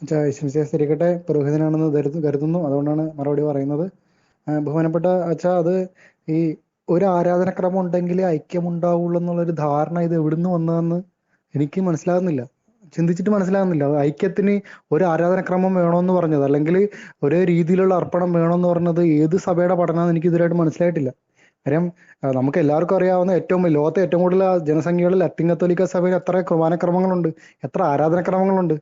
ശരിക്കട്ടെ, പുരോഹിതനാണെന്ന് കരുതുന്നു. അതുകൊണ്ടാണ് മറുപടി പറയുന്നത്. ബഹുമാനപ്പെട്ട അച്ഛാ, അത് ഈ ഒരു ആരാധനക്രമം ഉണ്ടെങ്കിൽ ഐക്യമുണ്ടാവുള്ളൂ എന്നുള്ളൊരു ധാരണ ഇത് എവിടുന്ന് വന്നതെന്ന് എനിക്ക് മനസ്സിലാകുന്നില്ല. ചിന്തിച്ചിട്ട് മനസ്സിലാകുന്നില്ല. അത് ഐക്യത്തിന് ഒരു ആരാധനക്രമം വേണമെന്ന് പറഞ്ഞത്, അല്ലെങ്കിൽ ഒരേ രീതിയിലുള്ള അർപ്പണം വേണമെന്ന് പറഞ്ഞത് ഏത് സഭയുടെ പഠനമാണെന്ന് എനിക്ക് ഇതുവരെയായിട്ട് മനസ്സിലായിട്ടില്ല. കാര്യം നമുക്ക് എല്ലാവർക്കും അറിയാവുന്ന ലോകത്തെ ഏറ്റവും കൂടുതൽ ജനസംഖ്യയുള്ള ലത്തീൻ കത്തോലിക്ക സഭയിൽ എത്ര കുർബാനക്രമങ്ങളുണ്ട്, എത്ര ആരാധനക്രമങ്ങളുണ്ട്.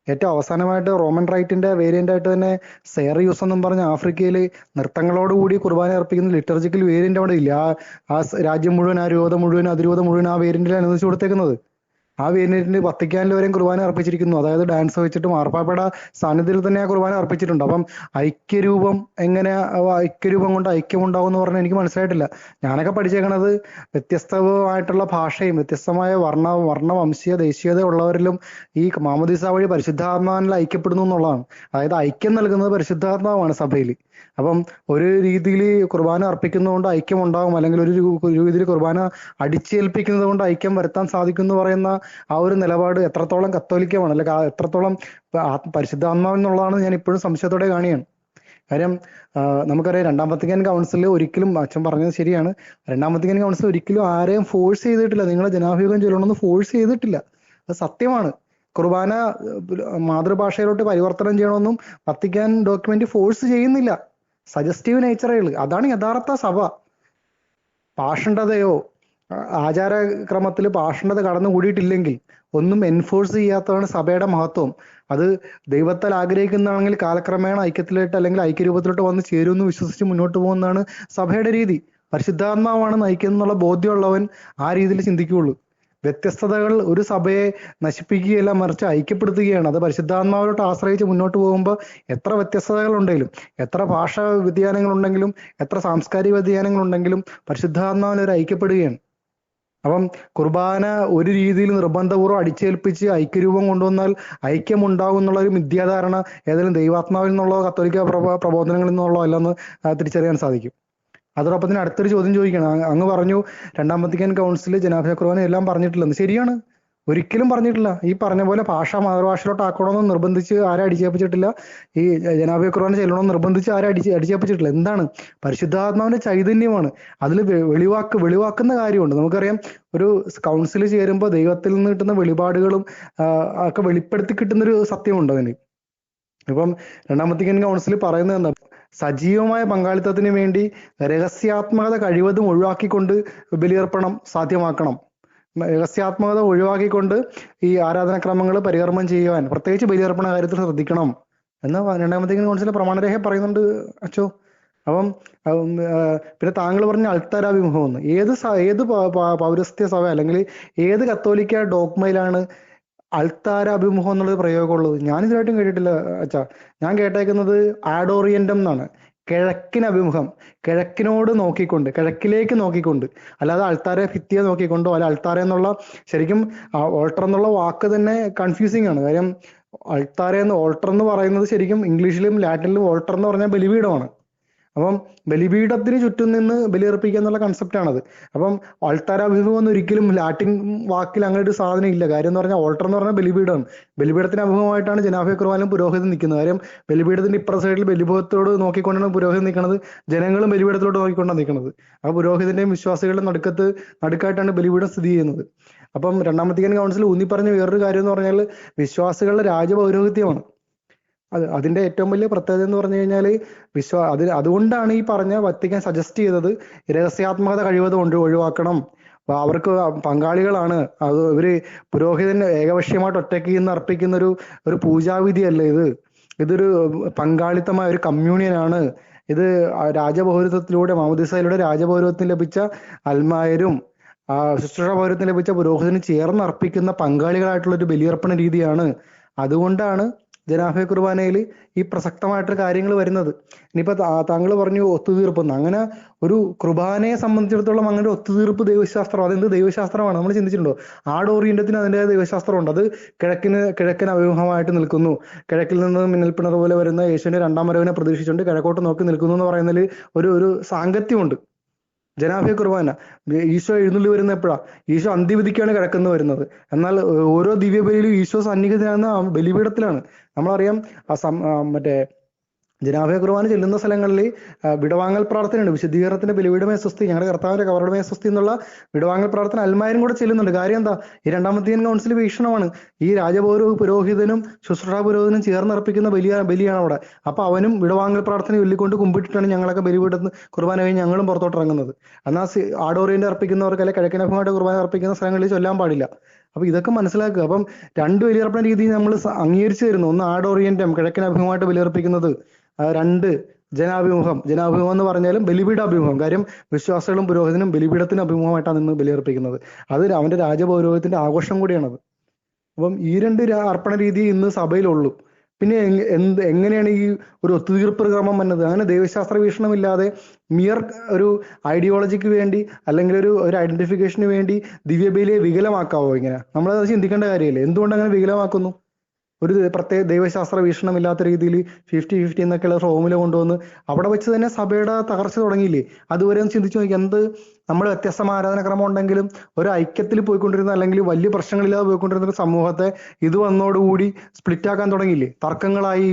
ഏറ്റവും അവസാനമായിട്ട് റോമൻ റൈറ്റിന്റെ വേരിയന്റ് ആയിട്ട് തന്നെ സെയറിയൂസ് എന്നും പറഞ്ഞ ആഫ്രിക്കയിൽ നൃത്തങ്ങളോടുകൂടി കുർബാന അർപ്പിക്കുന്ന ലിറ്റർജിക്കൽ വേരിയന്റ് അവിടെ ഇല്ല. രാജ്യം മുഴുവൻ, ആ രൂപത മുഴുവൻ, അതിരൂപത മുഴുവൻ ആ വേരിയന്റിൽ അനുവദിച്ചു കൊടുത്തേക്കുന്നത്. ആ വേരിയന്റിന് വത്തിക്കാനിൽ വരെയും കുർബാന അർപ്പിച്ചിരിക്കുന്നു. അതായത് ഡാൻസ് വെച്ചിട്ട് മാർപ്പാപ്പയുടെ സാന്നിധ്യത്തിൽ തന്നെ ആ കുർബാന അർപ്പിച്ചിട്ടുണ്ട്. അപ്പം ഐക്യരൂപം എങ്ങനെ, ഐക്യരൂപം കൊണ്ട് ഐക്യമുണ്ടാവും എന്ന് പറഞ്ഞാൽ എനിക്ക് മനസ്സിലായിട്ടില്ല. ഞാനൊക്കെ പഠിച്ചേക്കണത് വ്യത്യസ്തമായിട്ടുള്ള ഭാഷയും വ്യത്യസ്തമായ വർണ്ണവംശീയ ദേശീയത ഉള്ളവരിലും ഈ മാമോദീസ വഴി പരിശുദ്ധാത്മാവിൽ ഐക്യപ്പെടുന്നു എന്നുള്ളതാണ്. അതായത് ഐക്യം നൽകുന്നത് പരിശുദ്ധാത്മാവാണ് സഭയിൽ. അപ്പം ഒരു രീതിയിൽ കുർബാന അർപ്പിക്കുന്നതുകൊണ്ട് ഐക്യം ഉണ്ടാകും, അല്ലെങ്കിൽ ഒരു രീതിയിൽ കുർബാന അടിച്ചേൽപ്പിക്കുന്നത് കൊണ്ട് ഐക്യം വരുത്താൻ സാധിക്കും എന്ന് പറയുന്ന ആ ഒരു നിലപാട് എത്രത്തോളം കത്തോലിക്കമാണ്, അല്ലെങ്കിൽ എത്രത്തോളം പരിശുദ്ധാത്മാവിൽ നിന്നുള്ളതാണ് ഞാൻ ഇപ്പോഴും സംശയത്തോടെ കാണുകയാണ്. കാര്യം നമുക്കറിയാം, രണ്ടാം വത്തിക്കാൻ കൗൺസിൽ ഒരിക്കലും, അച്ഛൻ പറഞ്ഞത് ശരിയാണ്, രണ്ടാം വത്തിക്കാൻ കൗൺസിൽ ഒരിക്കലും ആരെയും ഫോഴ്സ് ചെയ്തിട്ടില്ല, നിങ്ങളെ ജനാഭിമുഖം ചൊല്ലണമെന്ന് ഫോഴ്സ് ചെയ്തിട്ടില്ല. അത് സത്യമാണ്. കുർബാന മാതൃഭാഷയിലോട്ട് പരിവർത്തനം ചെയ്യണമെന്നും വത്തിക്കാൻ ഡോക്യുമെന്റ് ഫോഴ്സ് ചെയ്യുന്നില്ല. സജസ്റ്റീവ് നേച്ചറേ ഉള്ളൂ. അതാണ് യഥാർത്ഥ സഭ. പാഷണ്ഡതയോ ആചാരക്രമത്തിൽ പാഷണ്ഡത കടന്നുകൂടിയിട്ടില്ലെങ്കിൽ ഒന്നും എൻഫോഴ്സ് ചെയ്യാത്തതാണ് സഭയുടെ മഹത്വം. അത് ദൈവത്താൽ ആഗ്രഹിക്കുന്നതാണെങ്കിൽ കാലക്രമേണ ഐക്യത്തിലോട്ട്, അല്ലെങ്കിൽ ഐക്യരൂപത്തിലോട്ട് വന്ന് ചേരുമെന്ന് വിശ്വസിച്ച് മുന്നോട്ട് പോകുന്നതാണ് സഭയുടെ രീതി. പരിശുദ്ധാത്മാവാണ് നയിക്കുന്നത് എന്നുള്ള ബോധ്യമുള്ളവൻ ആ രീതിയിൽ ചിന്തിക്കുകയുള്ളൂ. വ്യത്യസ്തതകൾ ഒരു സഭയെ നശിപ്പിക്കുകയല്ല, മറിച്ച് ഐക്യപ്പെടുത്തുകയാണ്. അത് പരിശുദ്ധാത്മാവിലോട്ട് ആശ്രയിച്ച് മുന്നോട്ട് പോകുമ്പോൾ എത്ര വ്യത്യസ്തതകൾ ഉണ്ടെങ്കിലും, എത്ര ഭാഷാ വ്യതിയാനങ്ങൾ ഉണ്ടെങ്കിലും, എത്ര സാംസ്കാരിക വ്യതിയാനങ്ങൾ ഉണ്ടെങ്കിലും പരിശുദ്ധാത്മാവിൽ ഒരു ഐക്യപ്പെടുകയാണ്. അപ്പം കുർബാന ഒരു രീതിയിൽ നിർബന്ധപൂർവ്വം അടിച്ചേൽപ്പിച്ച് ഐക്യരൂപം കൊണ്ടുവന്നാൽ ഐക്യമുണ്ടാകും എന്നുള്ള ഒരു മിഥ്യാധാരണ ഏതെങ്കിലും ദൈവാത്മാവിൽ നിന്നുള്ളോ കത്തോലിക്ക പ്രബോധനങ്ങളിൽ നിന്നുള്ളോ അല്ലെന്ന് തിരിച്ചറിയാൻ സാധിക്കും. അതോടൊപ്പം തന്നെ അടുത്തൊരു ചോദ്യം ചോദിക്കണം. അങ്ങ് പറഞ്ഞു രണ്ടാം വത്തിക്കാൻ കൗൺസിൽ ജനാഭിഷേക കുർബാന എല്ലാം പറഞ്ഞിട്ടില്ലെന്ന്. ശരിയാണ്, ഒരിക്കലും പറഞ്ഞിട്ടില്ല. ഈ പറഞ്ഞ പോലെ മാതൃഭാഷയിലോട്ട് ആക്കണമെന്ന് നിർബന്ധിച്ച് ആരും അടിച്ചേൽപ്പിച്ചിട്ടില്ല. ഈ ജനാഭിഷേക കുർബാന ചെല്ലണമെന്ന് നിർബന്ധിച്ച് ആരും അടിച്ചേൽപ്പിച്ചിട്ടില്ല. എന്താണ്? പരിശുദ്ധാത്മാവിന്റെ ചൈതന്യമാണ് അതിൽ വെളിവാക്കുന്ന കാര്യമുണ്ട്. നമുക്കറിയാം, ഒരു കൗൺസിൽ ചേരുമ്പോൾ ദൈവത്തിൽ നിന്ന് കിട്ടുന്ന വെളിപാടുകളും ഒക്കെ വെളിപ്പെടുത്തി കിട്ടുന്നൊരു സത്യമുണ്ട് അതിന്. ഇപ്പം രണ്ടാം വത്തിക്കാൻ കൗൺസിൽ പറയുന്നത് എന്താ? സജീവമായ പങ്കാളിത്തത്തിന് വേണ്ടി രഹസ്യാത്മകത കഴിവതും ഒഴിവാക്കിക്കൊണ്ട് ബലിയർപ്പണം സാധ്യമാക്കണം. രഹസ്യാത്മകത ഒഴിവാക്കിക്കൊണ്ട് ഈ ആരാധനാക്രമങ്ങൾ പരികർമ്മം ചെയ്യുവാൻ, പ്രത്യേകിച്ച് ബലിയർപ്പണ കാര്യത്തിൽ ശ്രദ്ധിക്കണം എന്ന് രണ്ടാം വത്തിക്കാൻ കൗൺസിലെ പ്രമാണരേഖ പറയുന്നുണ്ട് അച്ചോ. അപ്പം പിന്നെ താങ്കൾ പറഞ്ഞ അൾത്താരാഭിമുഖം എന്ന്, ഏത് പൗരസ്ത്യ സഭ അല്ലെങ്കിൽ ഏത് കത്തോലിക്ക ഡോഗ്മയിലാണ് അൾത്താരാഭിമുഖം എന്നുള്ളത് പ്രയോഗമുള്ളത്? ഞാനിതുമായിട്ടും കേട്ടിട്ടില്ല അച്ഛാ. ഞാൻ കേട്ടേക്കുന്നത് ആഡോറിയന്റം എന്നാണ്. കിഴക്കിനഭിമുഖം, കിഴക്കിനോട് നോക്കിക്കൊണ്ട്, കിഴക്കിലേക്ക് നോക്കിക്കൊണ്ട്, അല്ലാതെ അൾത്താരെ ഭിത്തിയെ നോക്കിക്കൊണ്ടോ, അല്ല അൾത്താര എന്നുള്ള, ശരിക്കും ഓൾട്ടർ എന്നുള്ള വാക്ക് തന്നെ കൺഫ്യൂസിങ് ആണ്. കാര്യം ഓൾട്ടർ എന്ന് പറയുന്നത് ശരിക്കും ഇംഗ്ലീഷിലും ലാറ്റിനിലും ഓൾട്ടർ എന്ന് പറഞ്ഞാൽ ബലിപീഠമാണ്. അപ്പം ബലിപീഠത്തിന് ചുറ്റും നിന്ന് ബലിയർപ്പിക്കുക എന്നുള്ള കൺസെപ്റ്റാണത്. അപ്പം അൾത്താരാഭിമുഖം എന്ന് ഒരിക്കലും ലാറ്റിൻ വാക്കിൽ അങ്ങനെ ഒരു സാധനം ഇല്ല. കാര്യം എന്ന് പറഞ്ഞാൽ ഓൾട്ടർ എന്ന് പറഞ്ഞാൽ ബലിപീഠമാണ്. ബലിപീഠത്തിന് അഭിമുഖമായിട്ടാണ് ജനാഭിഷേക കുർബാനയിലും പുരോഹിതൻ നിൽക്കുന്നത്. കാര്യം ബലിപീഠത്തിന്റെ ഇപ്പുറ സൈഡിൽ ബലിപീഠത്തോട് നോക്കിക്കൊണ്ടാണ് പുരോഹിതൻ നിൽക്കുന്നത്, ജനങ്ങളും ബലിപീഠത്തിലോട്ട് നോക്കിക്കൊണ്ടാണ് നിൽക്കുന്നത്. ആ പുരോഹിതന്റെയും വിശ്വാസികളുടെ നടുക്കായിട്ടാണ് ബലിപീഠം സ്ഥിതി ചെയ്യുന്നത്. അപ്പം രണ്ടാം വത്തിക്കാൻ കൗൺസിൽ ഊന്നിപ്പറഞ്ഞ വേറൊരു കാര്യം എന്ന് പറഞ്ഞാൽ വിശ്വാസികളുടെ രാജപൗരോഹിത്യമാണ്. അതിന്റെ ഏറ്റവും വലിയ പ്രത്യേകത എന്ന് പറഞ്ഞു കഴിഞ്ഞാൽ അതുകൊണ്ടാണ് ഈ പറഞ്ഞ വത്തിക്കാൻ സജസ്റ്റ് ചെയ്തത് രഹസ്യാത്മകത കഴിവതും ഒഴിവാക്കണം. അവർക്ക് പങ്കാളികളാണ്. അത് ഇവര് പുരോഹിതൻ ഏകപക്ഷീയമായിട്ട് ഒറ്റയ്ക്ക് നിന്ന് അർപ്പിക്കുന്ന ഒരു പൂജാവിധിയല്ല ഇത്. ഇതൊരു പങ്കാളിത്തമായ ഒരു കമ്മ്യൂണിയനാണ്. ഇത് രാജപൗരത്വത്തിലൂടെ, മാമോദീസയിലൂടെ രാജപൗരത്വം ലഭിച്ച അൽമായരും ശുശ്രൂഷ പൗരത്വം ലഭിച്ച പുരോഹിതന് ചേർന്ന് അർപ്പിക്കുന്ന പങ്കാളികളായിട്ടുള്ള ഒരു ബലിയർപ്പണ രീതിയാണ്. അതുകൊണ്ടാണ് ജനാഭിഷേക കുർബാനയിൽ ഈ പ്രസക്തമായിട്ട് കാര്യങ്ങൾ വരുന്നത്. ഇനിയിപ്പോ താങ്കൾ പറഞ്ഞു ഒത്തുതീർപ്പെന്ന്. അങ്ങനെ ഒരു കുർബാനയെ സംബന്ധിച്ചിടത്തോളം അങ്ങനെ ഒരു ഒത്തുതീർപ്പ് ദൈവശാസ്ത്രം, അതെന്ത് ദൈവശാസ്ത്രമാണ്? നമ്മൾ ചിന്തിച്ചിട്ടുണ്ടോ? ആഡോറിയന്റത്തിന് അതിൻ്റെതായ ദൈവശാസ്ത്രമുണ്ട്. അത് കിഴക്കിന് അഭിമുഖമായിട്ട് നിൽക്കുന്നു. കിഴക്കിൽ നിന്ന് മിന്നൽപ്പിണർ പോലെ വരുന്ന യേശുവിന്റെ രണ്ടാം വരവിനെ പ്രതീക്ഷിച്ചുകൊണ്ട് കിഴക്കോട്ട് നോക്കി നിൽക്കുന്നു എന്ന് പറയുന്നതിൽ ഒരു സാങ്കത്യമുണ്ട്. ജനാഭയ കുർബാന. ഈശോ എഴുന്നള്ളി വരുന്ന എപ്പോഴാ? ഈശോ അന്ത്യവിധിക്കാണ് കിടക്കുന്നു വരുന്നത്. എന്നാൽ ഓരോ ദിവ്യബലിയിലും ഈശോ സന്നിഹിതനാകുന്ന ആ ബലിപീഠത്തിലാണ്. നമ്മളറിയാം മറ്റേ ജനാഭയ കുർബാന ചെല്ലുന്ന സ്ഥലങ്ങളിൽ വിടവാങ്ങൽ പ്രാർത്ഥനയുണ്ട്. വിശുദ്ധീകരണത്തിന്റെ ബലിപീഠമേ സ്വസ്തി, ഞങ്ങളുടെ കർത്താവിന്റെ കവറുടമേ സ്വസ്തി എന്നുള്ള വിടവാങ്ങൽ പ്രാർത്ഥന അൽമായരും കൂടെ ചെല്ലുന്നുണ്ട്. കാര്യം എന്താ? ഈ രണ്ടാം വത്തിക്കാൻ കൗൺസിൽ വീക്ഷണമാണ്. ഈ പുരോഹിതനും ശുശ്രൂഷാ പുരോഹിതനും ചേർന്നർപ്പിക്കുന്ന ബലിയാണ് അവിടെ. അപ്പൊ അവനും വിടവാങ്ങൽ പ്രാർത്ഥന ചൊല്ലിക്കൊണ്ട് കുമ്പിട്ടിട്ടാണ് ഞങ്ങളൊക്കെ ബലിപീഠത്തിന് കുർബാന കഴിഞ്ഞ് ഞങ്ങളും പുറത്തോട്ട് ഇറങ്ങുന്നത്. എന്നാൽ ആഡോറിയന്റ് അർപ്പിക്കുന്നവർക്ക് അല്ലെങ്കിൽ കിഴക്കനഭിമായിട്ട് കുർബാന അർപ്പിക്കുന്ന സ്ഥലങ്ങളിൽ ചൊല്ലാൻ പാടില്ല. അപ്പൊ ഇതൊക്കെ മനസ്സിലാക്കുക. അപ്പം രണ്ട് ബലിയർപ്പണ രീതി നമ്മൾ അംഗീകരിച്ചു തരുന്നു. ഒന്ന് ആഡോറിയന്റം കിഴക്കനഭിമുഖമായിട്ട് ബലിയർപ്പിക്കുന്നത്, രണ്ട് ജനാഭിമുഖം. ജനാഭിമുഖം എന്ന് പറഞ്ഞാലും ബലിപീഠാഭിമുഖം. കാര്യം വിശ്വാസികളും പുരോഹിതനും ബലിപീഠത്തിന് അഭിമുഖമായിട്ടാണ് നിന്ന് ബലിയർപ്പിക്കുന്നത്. അത് അവന്റെ രാജപൗരോഹിത്യത്തിന്റെ ആഘോഷം കൂടിയാണത്. അപ്പം ഈ രണ്ട് അർപ്പണ രീതി ഇന്ന് സഭയിലുള്ളൂ. പിന്നെ എങ്ങനെയാണ് ഈ ഒരു ഒത്തുതീർപ്പ് ക്രമം വന്നത്? അങ്ങനെ ദൈവശാസ്ത്ര വീക്ഷണമില്ലാതെ മിയർ ഒരു ഐഡിയോളജിക്ക് വേണ്ടി അല്ലെങ്കിൽ ഒരു ഐഡന്റിഫിക്കേഷന് വേണ്ടി ദിവ്യബലിയെ വികലമാക്കാവോ? ഇങ്ങനെ നമ്മളത് ചിന്തിക്കേണ്ട കാര്യമല്ലേ? എന്തുകൊണ്ട് അങ്ങനെ വികലമാക്കുന്നു? ഒരു പ്രത്യേക ദൈവശാസ്ത്ര വീക്ഷണമില്ലാത്ത രീതിയിൽ 50-50 എന്നൊക്കെയുള്ള ഫോമുല കൊണ്ടുവന്ന് അവിടെ വെച്ച് തന്നെ സഭയുടെ തകർച്ച തുടങ്ങിയില്ലേ? അതുവരെ ഒന്ന് ചിന്തിച്ചു നോക്കി. നമ്മൾ വ്യത്യസ്തമായ ആരാധനക്രമം ഉണ്ടെങ്കിലും ഒരു ഐക്യത്തിൽ പോയിക്കൊണ്ടിരുന്ന അല്ലെങ്കിൽ വലിയ പ്രശ്നങ്ങളില്ലാതെ പോയിക്കൊണ്ടിരുന്ന ഒരു സമൂഹത്തെ ഇത് വന്നോടുകൂടി സ്പ്ലിറ്റ് ആക്കാൻ തുടങ്ങിയില്ലേ? തർക്കങ്ങളായി,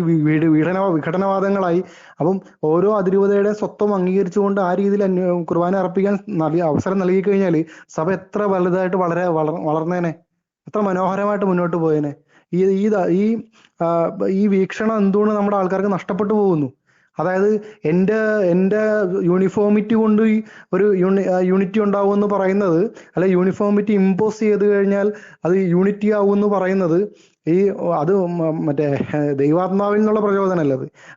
വിഘടനവാദങ്ങളായി. അപ്പം ഓരോ അതിരൂപതയുടെ സ്വത്വം അംഗീകരിച്ചുകൊണ്ട് ആ രീതിയിൽ കുർബാന അർപ്പിക്കാൻ അവസരം നൽകി കഴിഞ്ഞാൽ സഭ എത്ര വലുതായിട്ട് വളർന്നേനെ, എത്ര മനോഹരമായിട്ട് മുന്നോട്ട് പോയേനെ. ഈ ഈ ഈ വീക്ഷണം എന്തുകൊണ്ട് നമ്മുടെ ആൾക്കാർക്ക് നഷ്ടപ്പെട്ടു പോകുന്നു? അതായത് എൻ്റെ യൂണിഫോമിറ്റി കൊണ്ട് ഒരു യൂണിറ്റി ഉണ്ടാവും എന്ന് പറയുന്നത്, അല്ലെ യൂണിഫോമിറ്റി ഇമ്പോസ് ചെയ്ത് കഴിഞ്ഞാൽ അത് യൂണിറ്റി ആവും എന്ന് പറയുന്നത് അത് മറ്റേ ദൈവാത്മാവിൽ നിന്നുള്ള പ്രചോദനമല്ല.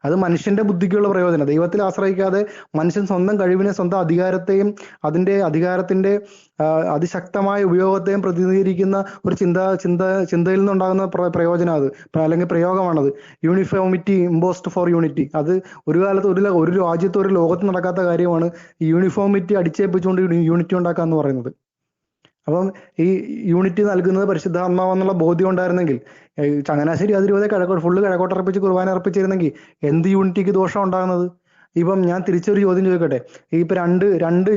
അത് മനുഷ്യന്റെ ബുദ്ധിക്കുള്ള പ്രയോജനം. ദൈവത്തിൽ ആശ്രയിക്കാതെ മനുഷ്യൻ സ്വന്തം കഴിവിനെ, സ്വന്തം അധികാരത്തെയും അതിന്റെ അധികാരത്തിന്റെ അതിശക്തമായ ഉപയോഗത്തെയും പ്രതിനിധീകരിക്കുന്ന ഒരു ചിന്തയിൽ നിന്നുണ്ടാകുന്ന പ്രയോജനം അത്, അല്ലെങ്കിൽ പ്രയോഗമാണത്. Uniformity imposed for unity. അത് ഒരു കാലത്ത് ഒരു രാജ്യത്ത് ഒരു ലോകത്ത് നടക്കാത്ത കാര്യമാണ് ഈ യൂണിഫോമിറ്റി അടിച്ചേൽപ്പിച്ചുകൊണ്ട് യൂണിറ്റി ഉണ്ടാക്കുക എന്ന് പറയുന്നത്. അപ്പം ഈ യൂണിറ്റി നൽകുന്നത് പരിശുദ്ധാത്മാവെന്നുള്ള ബോധ്യം ഉണ്ടായിരുന്നെങ്കിൽ, ചങ്ങനാശ്ശേരി അതിരൂപത ഫുള്ള് കിഴക്കോട്ടർപ്പിച്ച് കുർബാന അർപ്പിച്ചിരുന്നെങ്കിൽ എന്ത് യൂണിറ്റിക്ക് ദോഷം ഉണ്ടാകുന്നത്? ഇപ്പം ഞാൻ തിരിച്ചൊരു ചോദ്യം ചോദിക്കട്ടെ. ഇപ്പൊ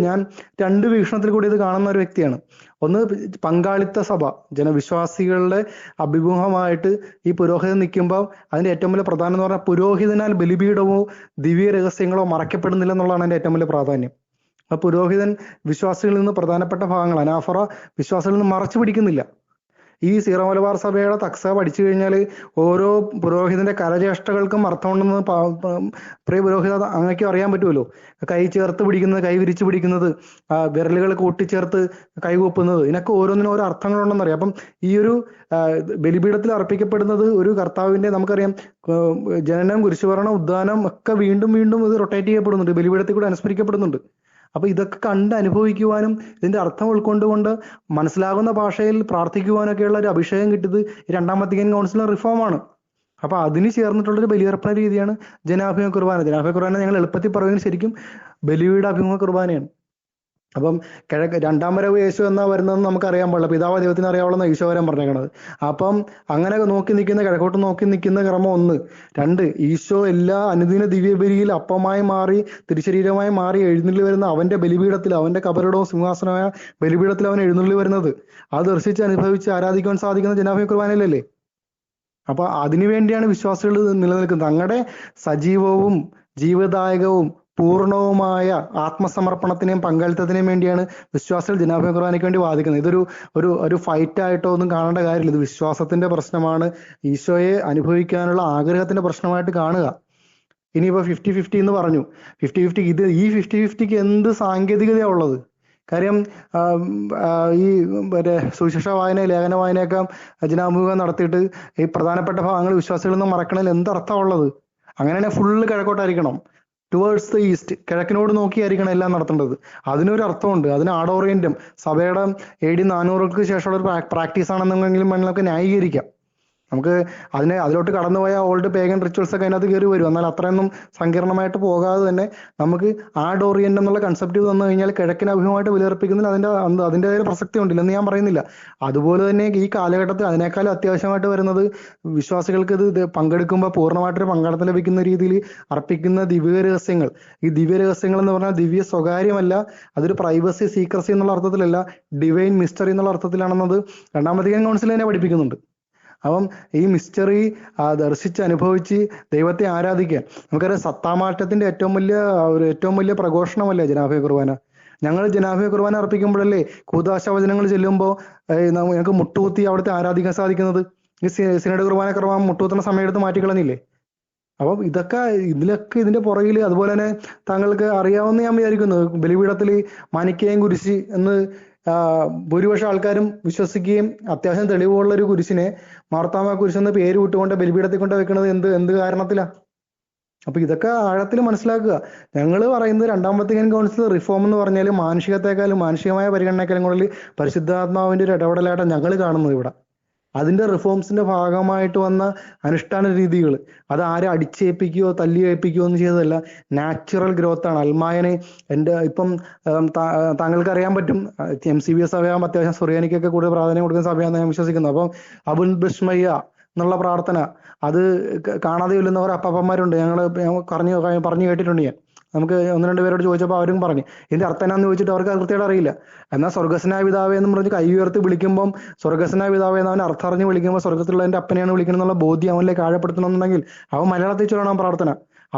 ഞാൻ രണ്ട് വീക്ഷണത്തിൽ കൂടി ഇത് കാണുന്ന ഒരു വ്യക്തിയാണ്. ഒന്ന്, പങ്കാളിത്ത സഭ, ജനവിശ്വാസികളുടെ അഭിമുഖമായിട്ട് ഈ പുരോഹിതൻ നിൽക്കുമ്പോൾ അതിന്റെ ഏറ്റവും വലിയ പ്രാധാന്യം എന്ന് പറഞ്ഞാൽ പുരോഹിതനാൽ ബലിപീഠമോ ദിവ്യ രഹസ്യങ്ങളോ മറക്കപ്പെടുന്നില്ല എന്നുള്ളതാണ് അതിന്റെ ഏറ്റവും വലിയ പ്രാധാന്യം. ആ പുരോഹിതൻ വിശ്വാസികളിൽ നിന്ന് പ്രധാനപ്പെട്ട ഭാഗങ്ങൾ, അനാഫറ, വിശ്വാസികളിൽ നിന്ന് മറച്ചു പിടിക്കുന്നില്ല. ഈ സീറോ മലബാർ സഭയുടെ തക്സ പഠിച്ചു കഴിഞ്ഞാൽ ഓരോ പുരോഹിതന്റെ കരചേഷ്ടകൾക്കും അർത്ഥമുണ്ടെന്ന് പ്രിയ പുരോഹിത അങ്ങേക്കും അറിയാൻ പറ്റുമല്ലോ. കൈ ചേർത്ത് പിടിക്കുന്നത്, കൈ വിരിച്ചു പിടിക്കുന്നത്, വിരലുകൾ കൂട്ടിച്ചേർത്ത് കൈകൂപ്പുന്നത്, ഇതിനൊക്കെ ഓരോന്നിനും ഓരോ അർത്ഥങ്ങളുണ്ടെന്നറിയാം. അപ്പം ഈ ഒരു ബലിപീഠത്തിൽ അർപ്പിക്കപ്പെടുന്നത് ഒരു കർത്താവിന്റെ, നമുക്കറിയാം ജനനം, കുരിശുമരണം, ഉദ്ധാനം ഒക്കെ വീണ്ടും വീണ്ടും ഇത് റൊട്ടേറ്റ് ചെയ്യപ്പെടുന്നുണ്ട്, ബലിപീഠത്തിൽ കൂടെ അനുസ്മരിക്കപ്പെടുന്നുണ്ട്. അപ്പൊ ഇതൊക്കെ കണ്ട് അനുഭവിക്കുവാനും ഇതിന്റെ അർത്ഥം ഉൾക്കൊണ്ടുകൊണ്ട് മനസ്സിലാകുന്ന ഭാഷയിൽ പ്രാർത്ഥിക്കുവാനൊക്കെയുള്ള ഒരു അഭിഷേകം കിട്ടിയത് രണ്ടാം വത്തിക്കാൻ കൗൺസിൽ റിഫോമാണ്. അപ്പൊ അതിന് ചേർന്നിട്ടുള്ളൊരു ബലിയർപ്പണ രീതിയാണ് ജനാഭിമുഖ കുർബാന. ജനാഭിമുഖ കുർബാന ഞങ്ങൾ എളുപ്പത്തിൽ പറയുന്നത് ശരിക്കും ബലിയുടെ അഭിമുഖ കുർബാനയാണ്. അപ്പം രണ്ടാം വരവ് യേശു എന്നാ വരുന്നതെന്ന് നമുക്ക് അറിയാൻ പാടില്ല. പിതാവ് ദൈവത്തിന് അറിയാവുന്ന ഈശോ വരാൻ പറഞ്ഞേക്കണത്. അപ്പം അങ്ങനെ കിഴക്കോട്ട് നോക്കി നിൽക്കുന്ന ക്രമം ഒന്ന്. രണ്ട്, ഈശോ എല്ലാ അനുദിന ദിവ്യബലിയിൽ അപ്പമായി മാറി തിരുശരീരമായി മാറി എഴുന്നള്ളി വരുന്ന അവന്റെ ബലിപീഠത്തിൽ, അവന്റെ കബറിടവും സിംഹാസനമായ ബലിപീഠത്തിൽ അവൻ എഴുന്നള്ളി വരുന്നത് അത് ദർശിച്ച് അനുഭവിച്ച് ആരാധിക്കാൻ സാധിക്കുന്ന ജനാഭിമുഖ കുർബാനയിലല്ലേ? അപ്പൊ അതിനുവേണ്ടിയാണ് വിശ്വാസികൾ നിലനിൽക്കുന്നത്. തങ്ങളുടെ സജീവവും ജീവദായകവും പൂർണ്ണവുമായ ആത്മസമർപ്പണത്തിനെയും പങ്കാളിത്തത്തിനെയും വേണ്ടിയാണ് വിശ്വാസികൾ ജനാഭിമുഖ കുർബാനയ്ക്ക് വേണ്ടി വാദിക്കുന്നത്. ഇതൊരു ഒരു ഫൈറ്റ് ആയിട്ടോ ഒന്നും കാണേണ്ട കാര്യമില്ല. ഇത് വിശ്വാസത്തിന്റെ പ്രശ്നമാണ്, ഈശോയെ അനുഭവിക്കാനുള്ള ആഗ്രഹത്തിന്റെ പ്രശ്നമായിട്ട് കാണുക. ഇനിയിപ്പോ 50-50 എന്ന് പറഞ്ഞു. 50-50 ഈ 50-50ക്ക് എന്ത് സാങ്കേതികതയാണ് ഉള്ളത്? കാര്യം ഈ മറ്റേ സുവിശേഷ വായന, ലേഖന വായനയൊക്കെ ജനാഭിമുഖം നടത്തിയിട്ട് ഈ പ്രധാനപ്പെട്ട ഭാഗങ്ങൾ വിശ്വാസികളിൽ നിന്ന് മറക്കണതിൽ എന്തർത്ഥമുള്ളത്? അങ്ങനെയാണെങ്കിൽ ഫുള്ള് കിഴക്കോട്ടായിരിക്കണം, ടുവേർഡ്സ് ദ ഈസ്റ്റ്, കിഴക്കിനോട് നോക്കിയായിരിക്കണം എല്ലാം നടത്തേണ്ടത്. അതിനൊരു അർത്ഥമുണ്ട്. അതിന് ആഡോറിയന്റം സഭയുടെ AD 400 ശേഷമുള്ള ഒരു പ്രാക്ടീസ് ആണെന്നെങ്കിലും നമുക്ക് ന്യായീകരിക്കാം. നമുക്ക് അതിലോട്ട് കടന്നുപോയ ഓൾഡ് പേഗൻ റിച്വൽസ് ഒക്കെ അതിനകത്ത് കയറി വരും. എന്നാൽ അത്രയൊന്നും സങ്കീർണമായിട്ട് പോകാതെ തന്നെ നമുക്ക് ആഡ് ഓറിയന്റ് എന്നുള്ള കൺസെപ്റ്റ് വന്നു കഴിഞ്ഞാൽ കിഴക്കിന് അഭിമുഖമായിട്ട് ബലിയർപ്പിക്കുന്നതിൽ അതിൻ്റെതായ പ്രസക്തി ഉണ്ടില്ലെന്ന് ഞാൻ പറയുന്നില്ല. അതുപോലെ തന്നെ ഈ കാലഘട്ടത്തിൽ അതിനേക്കാളും അത്യാവശ്യമായിട്ട് വരുന്നത് വിശ്വാസികൾക്ക് ഇത് പങ്കെടുക്കുമ്പോൾ പൂർണ്ണമായിട്ടൊരു പങ്കാളിത്തം ലഭിക്കുന്ന രീതിയിൽ അർപ്പിക്കുന്ന ദിവ്യ രഹസ്യങ്ങൾ. ഈ ദിവ്യ രഹസ്യങ്ങൾ എന്ന് പറഞ്ഞാൽ ദിവ്യ സ്വകാര്യമല്ല, അതൊരു പ്രൈവസി സീക്രസി എന്നുള്ള അർത്ഥത്തിലല്ല, ഡിവൈൻ മിസ്റ്ററി എന്നുള്ള അർത്ഥത്തിലാണെന്നത് രണ്ടാം വത്തിക്കാൻ കൗൺസിൽ തന്നെ പഠിപ്പിക്കുന്നുണ്ട്. അപ്പം ഈ മിസ്റ്ററി ദർശിച്ച് അനുഭവിച്ച് ദൈവത്തെ ആരാധിക്കാൻ നമുക്കറിയാം. സത്താമാറ്റത്തിന്റെ ഏറ്റവും വലിയ പ്രഘോഷണമല്ലേ ജനാഭയ കുർബാന. ഞങ്ങൾ ജനാഭയ കുർബാന അർപ്പിക്കുമ്പോഴല്ലേ കൂതാശവചനങ്ങൾ ചെല്ലുമ്പോൾ ഞങ്ങൾക്ക് മുട്ടുകുത്തി അവിടുത്തെ ആരാധിക്കാൻ സാധിക്കുന്നത്. ഈ സിനഡ് കുർബാന ക്രമം മുട്ടുകുത്തുന്ന സമയം എടുത്ത് മാറ്റിക്കളഞ്ഞില്ലേ. അപ്പം ഇതിന്റെ പുറകിൽ അതുപോലെ തന്നെ താങ്കൾക്ക് അറിയാവുന്ന ഞാൻ വിചാരിക്കുന്നു, ബലിപീഠത്തിൽ മാനിക്കയം കുരിശ് എന്ന് ഭൂരിപക്ഷം ആൾക്കാരും വിശ്വസിക്കുകയും അത്യാവശ്യം തെളിവുള്ള ഒരു കുരിശിനെ മാർത്താമ കുരിശെന്ന് പേര് വിട്ടുകൊണ്ട് ബലിപീഠത്തിൽ കൊണ്ട് വെക്കുന്നത് എന്ത് കാരണത്തിലാ? അപ്പൊ ഇതൊക്കെ ആഴത്തിൽ മനസ്സിലാക്കുക. ഞങ്ങൾ പറയുന്നത് രണ്ടാം വത്തിക്കാൻ കൗൺസിൽ റിഫോം എന്ന് പറഞ്ഞാൽ മാനുഷികമായ പരിഗണനക്കാളും കൂടുതൽ പരിശുദ്ധാത്മാവിന്റെ ഒരു ഇടപെടലായിട്ടാണ് ഞങ്ങൾ കാണുന്നത് ഇവിടെ. അതിന്റെ റിഫോംസിന്റെ ഭാഗമായിട്ട് വന്ന അനുഷ്ഠാന രീതികൾ അത് ആരെ അടിച്ചേൽപ്പിക്കുകയോ തല്ലിയേൽപ്പിക്കുകയോ ഒന്നും ചെയ്തതല്ല, നാച്ചുറൽ ഗ്രോത്ത് ആണ്. അൽമായനെ ഇപ്പം താങ്കൾക്ക് അറിയാൻ പറ്റും, MCBS സഭയാകുമ്പോൾ അത്യാവശ്യം സുറിയാനിക്കൊക്കെ കൂടുതൽ പ്രാധാന്യം കൊടുക്കുന്ന സഭയാണെന്ന് ഞാൻ വിശ്വസിക്കുന്നു. അപ്പം അബുൽ ബിഷ്മയ്യ എന്നുള്ള പ്രാർത്ഥന അത് കാണാതെ ചൊല്ലുന്നവർ അപ്പന്മാരുണ്ട്. ഞങ്ങൾ പറഞ്ഞു കേട്ടിട്ടുണ്ട്. നമുക്ക് ഒന്ന് രണ്ട് പേരോട് ചോദിച്ചപ്പോൾ അവരും പറഞ്ഞു ഇതിന്റെ അർത്ഥം എന്നാന്ന് ചോദിച്ചിട്ട് അവർക്ക് കൃത്യമായിട്ട് അറിയില്ല. എന്നാൽ സ്വർഗസ്നായ പിതാവേ എന്ന് പറഞ്ഞ് കൈ ഉയർത്തി വിളിക്കുമ്പം സ്വർഗസ്നായ പിതാവേ എന്ന് അവൻ അർത്ഥം അറിഞ്ഞ് വിളിക്കുമ്പോൾ സ്വർഗത്തിലുള്ള എന്റെ അപ്പനെയാണ് വിളിക്കണം എന്നുള്ള ബോധ്യം അവനിലേക്ക് ആഴപ്പെടുത്തണമെന്നുണ്ടെങ്കിൽ അവൻ മലയാളത്തിൽ ചൊല്ലണം പ്രാർത്ഥന.